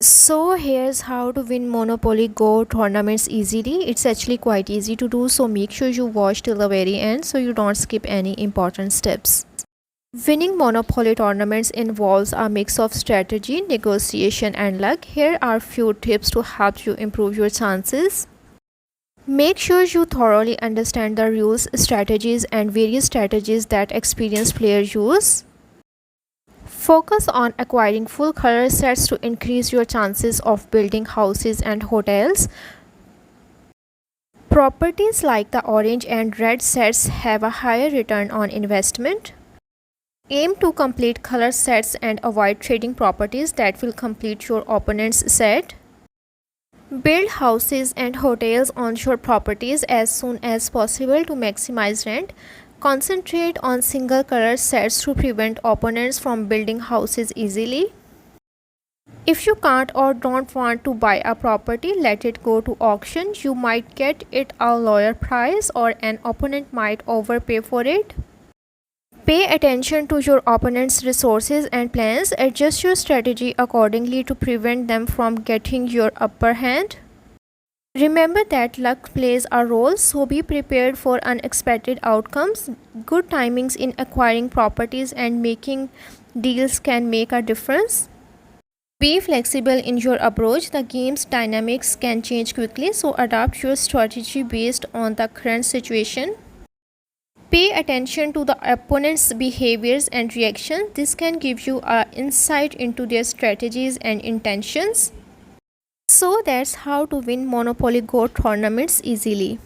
So here's how to win Monopoly Go tournaments easily. It's actually quite easy to do, so make sure you watch till the very end so you don't skip any important steps. Winning Monopoly tournaments involves a mix of strategy, negotiation and luck. Here are few tips to help you improve your chances. Make sure you thoroughly understand the rules, strategies and various strategies that experienced players use. Focus on acquiring full color sets to increase your chances of building houses and hotels. Properties like the orange and red sets have a higher return on investment. Aim to complete color sets and avoid trading properties that will complete your opponent's set. Build houses and hotels on your properties as soon as possible to maximize rent. Concentrate on single color sets to prevent opponents from building houses easily. If you can't or don't want to buy a property, let it go to auction. You might get it a lower price or an opponent might overpay for it. Pay attention to your opponent's resources and plans. Adjust your strategy accordingly to prevent them from getting your upper hand. Remember that luck plays a role, so be prepared for unexpected outcomes. Good timings in acquiring properties and making deals can make a difference. Be flexible in your approach. The game's dynamics can change quickly, so adapt your strategy based on the current situation. Pay attention to the opponent's behaviors and reactions. This can give you an insight into their strategies and intentions. So that's how to win Monopoly Go tournaments easily.